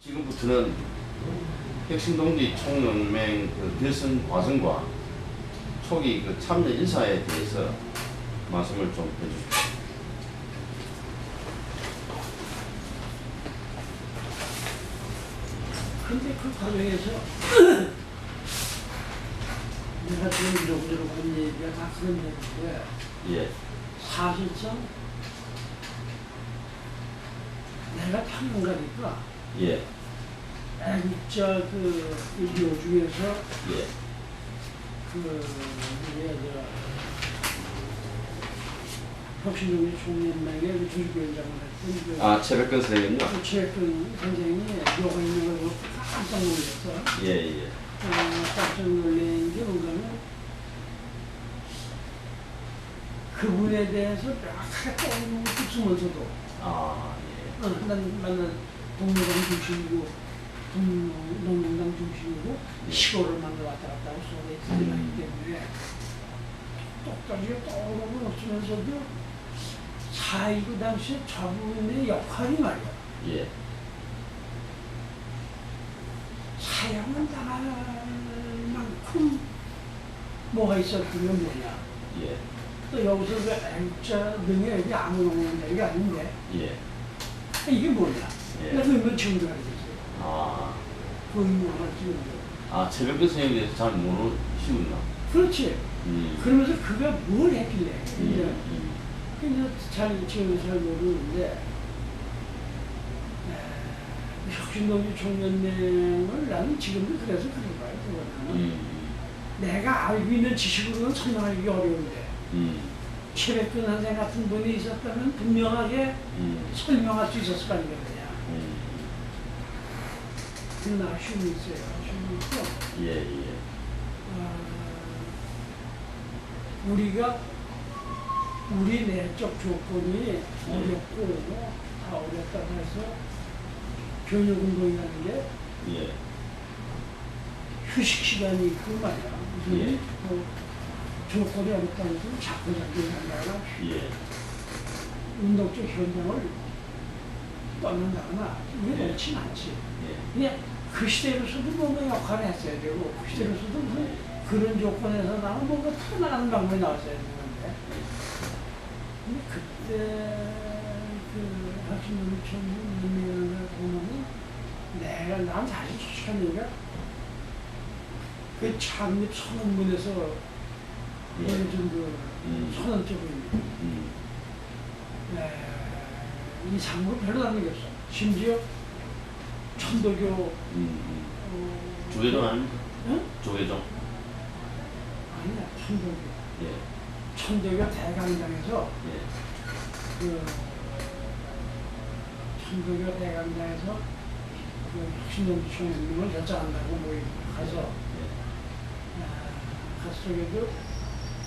지금부터는 혁신동지 총연맹 대선 과정과 초기 참여 인사에 대해서 말씀을 좀 해주십시오. 근데 그 과정에서 내가 지금 이러고 한 얘기가 다 그런 얘기인데 예. 사실상 내가 탐험가니까 예. 애국자 의료 중에서 예. 혁신동지 총연맹의 주주위원장을 했던 최백근 선생님요? 최백근 선생이 요가 있는 걸 깜짝 놀랐어. 예. 깜짝 놀란 게 뭔가는 그분에 대해서 명확하게 떠오르는 것도 있으면서도 나는 동료당 중심이고 농농당 중심이고 시골을 만들어 왔다 갔다 하고 속에 있기 때문에 똑똑하게 떠오르는 없으면서도 4.19 당시에 저분의 역할이 말이야. 예. 사형을 당할 만큼 뭐가 있었으면 뭐냐. 예. 또 여기서 그 애국자 등에 여기 아무나 오는 얘기가 아닌데 예. 이게 뭐냐. 예. 그래서 의문 증거가 있었어요. 그 의문을 증거. 최백근 선생님에 대해서 잘 모르시군요. 그렇지. 그러면서 그가 뭘 했길래. 그냥 지금 잘 모르는데 혁신동지 총연맹을 나는 지금도 그래서 그런 거야. 그거는 내가 알고 있는 지식으로는 설명하기 어려운데 최백근 선생 같은 분이 있었다면 분명하게 설명할 수 있었을 거 아니냐. 그런 아쉬움이 있어요. 아쉬움이 있고 예. 우리 내적 조건이 어렵고 다 어렵다고 해서 교육운동이라는 게 휴식 시간이 있고 말이야. 무슨 조건이 어렵다고 해서 자꾸 한다거나 운동적 현장을 떠난다거나 이게 그렇진 않지. 그냥 그 시대로서도 뭔가 역할을 했어야 되고 그 시대로서도 그런 조건에서 나는 뭔가 터나가는 방법이 나왔어야 되는데 근데 그때 혁신동지 총연맹을 보면은 난 사실 솔직한 얘기가 그 창립 선언문에서 보여준 선언적인 이상으로 별로 남는 게 없어. 심지어 천도교 조계종 아닙니까? 응? 조계종? 아니야, 천도교. 천도교 대강당에서 천도교 대강당에서 혁신동지 총연맹을 결정한다고 가서 갔어도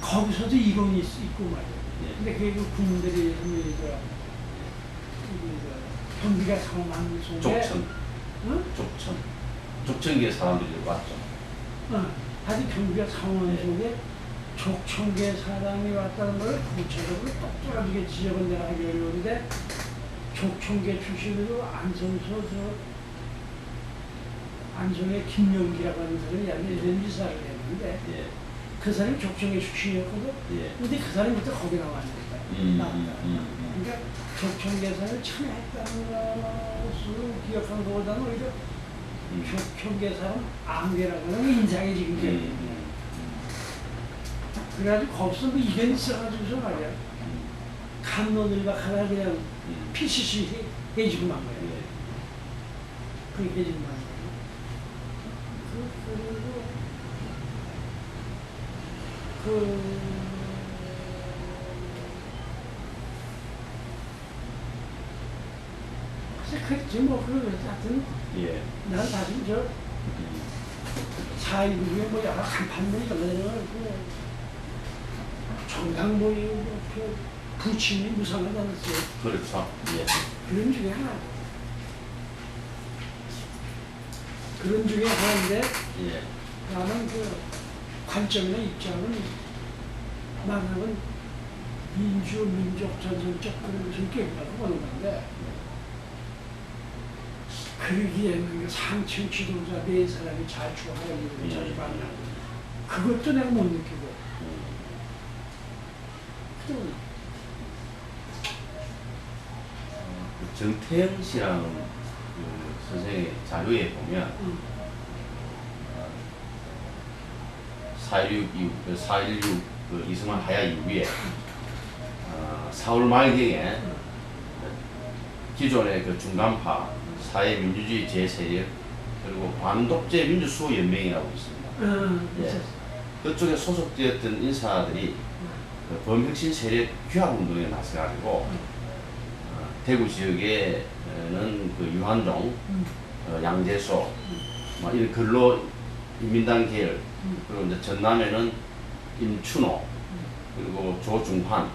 거기서도 이론이 있고 말이야. 근데 그게 군인들이 경비가 상황 속에 족천계 사람들이 왔죠. 아직 경비가 상황 속에 족천계 사람이 왔다는 걸 구체적으로 똑똑하게 지적은 내가 하기 어려운데 족천계 출신으로 안성의 김영기라고 하는 사람이 이런 이사를 했는데 그 사람이 족천계 출신이었거든. 근데 그 사람이 그때 거기 나왔다. 그러니까 족천계사를 참여했다는 것으로 기억한 것보다는 오히려 족천계사는 암계라고 하는 인상이 지금 기억이 그래가지고 거기서 그 이변이 있어가지고서 말이야. 감론을박 하나 그냥 PCC 해주고 만 거야. 그렇게 해주고 만 거야. 그랬지 뭐 하여튼 난 사실 4.19에 뭐 여러 간판들이 이런 정당 모임 부침이 무상하지 않았어요. 그렇죠. 그런 중에 하나고. 그런 중에 하나인데 나는 관점이나 입장은 말하면 민족 전선적 그런 것을 기억하고 보는 건데 그러기에는 그 상층 지도자 네 사람이 잘 추하는 예. 자주 만나고 그것도 내가 못 느끼고 또 그 정태영 씨라는 그 선생의 자료에 보면 4.16 이후, 4.16 그 이승만 하야 이후에 4월 말경에 기존의 그 중간파 사회민주주의 제세력 그리고 반독재 민주수호연맹이라고 있습니다. 예. 그쪽에 소속되었던 인사들이 그 범혁신 세력 규합운동에 나서가지고 대구 지역에는 그 유한종, 양재소, 뭐 이런 근로 인민당 계열, 그리고 이제 전남에는 임춘호, 그리고 조중환,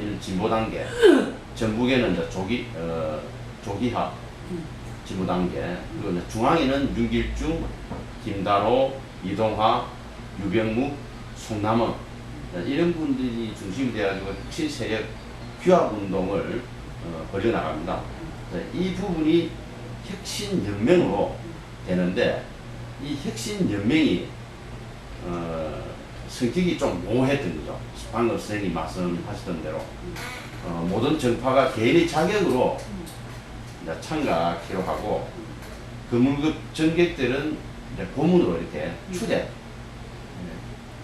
이런 진보단계, 전북에는 이제 조기합 진보단계, 그리고 이제 중앙에는 윤길중, 김다로, 이동화, 유병묵, 송남원 이런 분들이 중심이 되어가지고 혁신 세력 규합 운동을 벌여나갑니다. 이 부분이 혁신연맹으로 되는데 이 혁신연맹이 성격이 좀 모호했던 거죠. 방금 선생님이 말씀하셨던 대로 모든 정파가 개인의 자격으로 참가하기로 하고 금물급 전객들은 이제 고문으로 이렇게 추대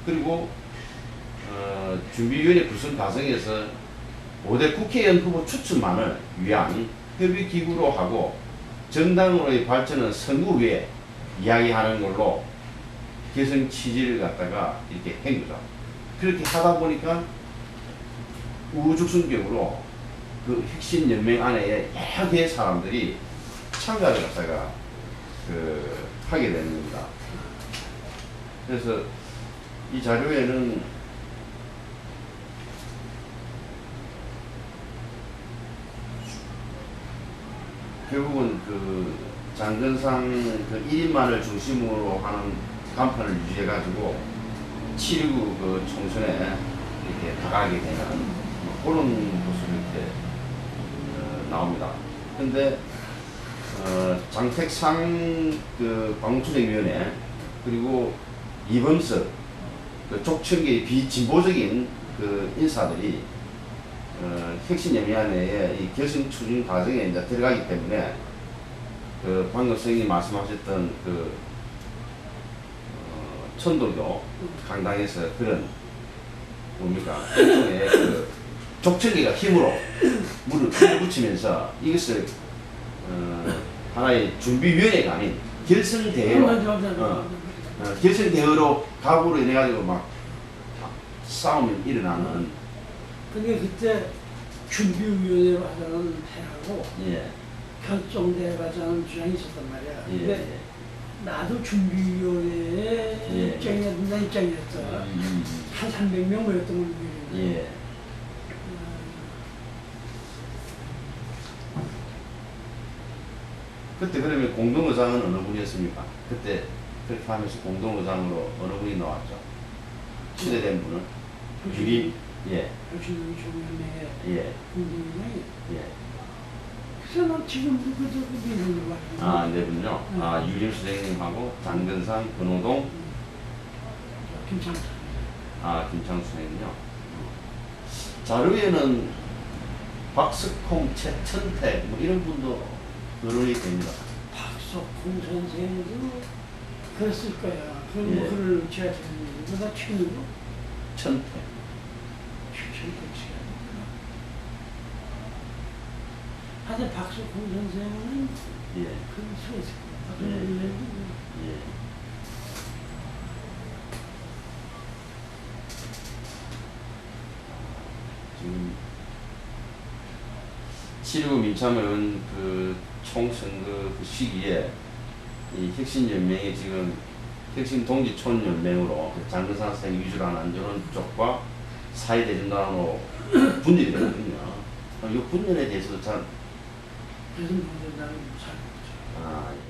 그리고 준비위원회 구성 과정에서 5대 국회의원 후보 추천만을 위한 협의기구로 하고 정당으로의 발전은 선거 후에 이야기하는 걸로 개성 취지를 갖다가 이렇게 한 거죠. 그렇게 하다 보니까 우후죽순격으로 그 혁신연맹 안에 여러 개의 사람들이 참가를 갖다가 하게 되는 겁니다. 그래서 이 자료에는 결국은 그 장근상 그 1인만을 중심으로 하는 간판을 유지해가지고 7.19 그 총선에 이렇게 다가가게 되는 뭐 그런 모습이 이렇게 나옵니다. 근데 장택상 그 광주총위원회 그리고 이범석 그 족청계의 비진보적인 그 인사들이 혁신연맹의 이 결성 추진 과정에 이제 들어가기 때문에 그 방금 선생님이 말씀하셨던 그 천도교 강당에서 그런 뭡니까 일종의 그 족청계가 힘으로 물을 붙이면서 이것을 하나의 준비위원회가 아닌 결성대회로 결성대회로 각오로 인해 가지고 막 싸움이 일어나는. 근데 그때 준비위원회로 하자는 패하고 예. 결정대회로 하자는 주장이 있었단 말이야. 예. 근데 나도 준비위원회의 예. 입장이었던 나 입장이었어. 한 300명 모였던 걸로 기억해. 예. 그때 그러면 공동의장은 어느 분이었습니까? 그때 그렇게 하면서 공동의장으로 어느 분이 나왔죠? 추대된 분은? 유림? 예. 혁신연맹의 예. 공동의장이. 예. 그래서 난 지금도 그저 미국으로 아, 네 분요? 아, 유림 선생님하고 장근상, 권호동, 김창수. 아, 김창수 선생님요? 자료에는 박석홍, 최천택, 뭐 이런 분도 거론이 됩니다. 박석홍 선생도 그랬을 거야. 그런 예. 글을 제가 듣는데 그다 치는 거? 천택. 천택 씨가. 하여튼 박석홍 선생은 예. 그럴 수가 있을 거야. 예. 예. 지금 7.19 민참은 그 총선거 그 시기에 이 혁신연맹이 지금 혁신동지촌연맹으로 장근상 선생 위주로 한 안전원 쪽과 사회대전단으로 분열이 되거든요. 이 분열에 대해서도 잘 그래서 나는 잘 모르죠. 아, 예.